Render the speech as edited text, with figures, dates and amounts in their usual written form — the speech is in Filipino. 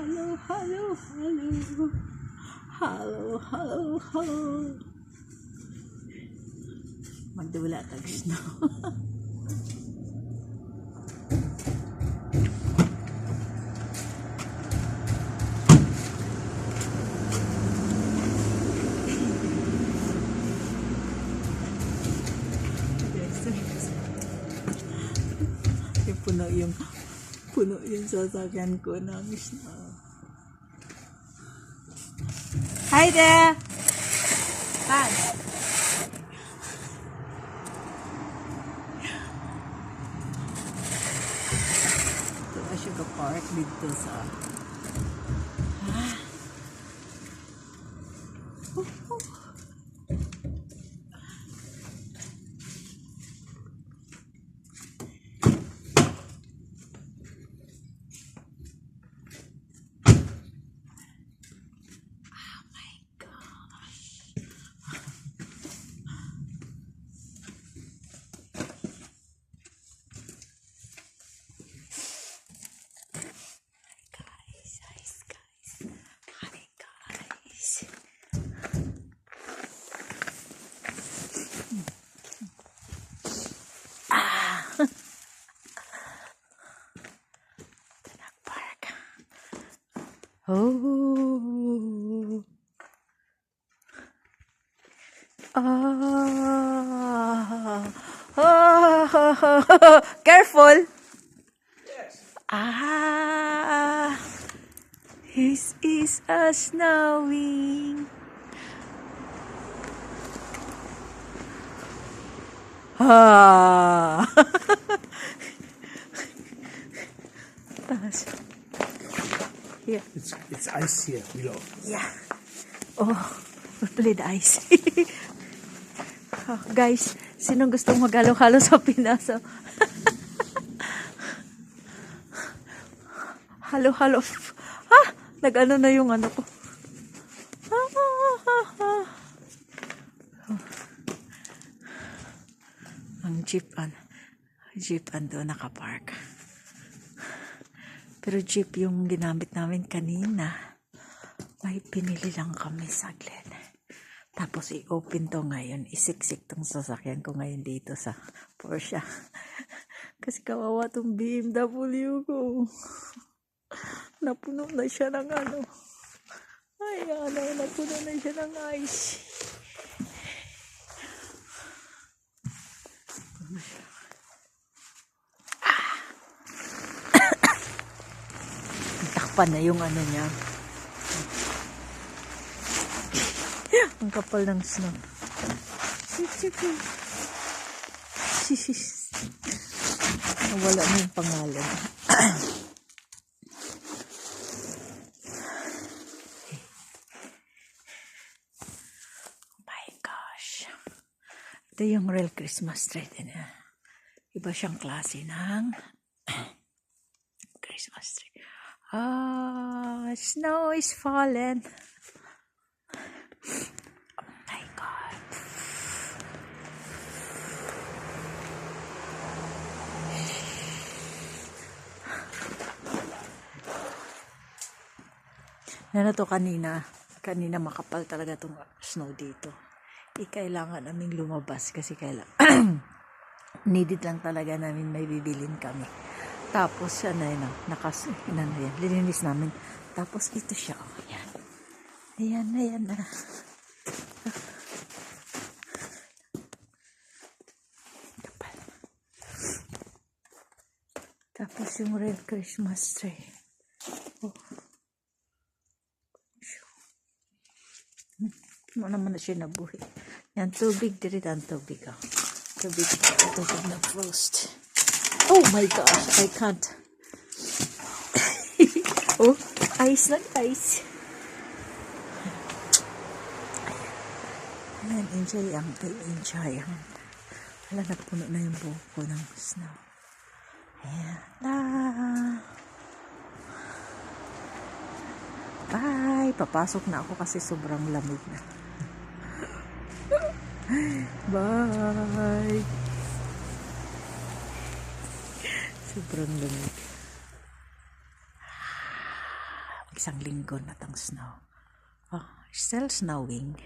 Hello, hello, hello. Hello, hello, hello. Magdula tagis na. Puno yung sasakyan ko ng snow. Hi there! Hi! Ito na siya ka-park dito sa... Oh. Careful. Yes. This is a snowing. Here. It's ice here below. Yeah. Oh, we played ice. Guys, sinong gustong maghalo-halo sa Pinas? Halo-halo. Nag-ano na yung ano ko. Ang jeep ando nakapark. Pero jeep yung ginamit namin kanina. May pinili lang kami saglit. Tapos i-open to ngayon. Isiksik tong sasakyan ko ngayon dito sa Porsche. Kasi kawawa tong BMW ko. Napuno na siya ng ano. Napuno na siya ng ice. Takpan na yung ano niya. Ang kapal ng snow. Nawala na yung pangalan. Oh my gosh. Ito yung real Christmas tree din. Iba siyang klase ng Christmas tree. Snow is falling. Ano to kanina makapal talaga itong snow dito. Kailangan naming lumabas kasi needed lang talaga namin may bibilin kami. Tapos lilinis namin. Tapos ito siya. Ayan na. Kapal. Tapos yung red Christmas tree. Ano naman na siya nabuhi. Yan, tubig. Dito ang tubig. Tubig. Tubig na frost. Oh my gosh, I can't. Oh, ice na ice. Ayan, enjoy. Wala na puno na yung buhok ko ng snow. Ayan. Bye! Papasok na ako kasi sobrang lamig na. Bye! Sobrang lamig. Isang linggo na tang snow. Oh, still snowing.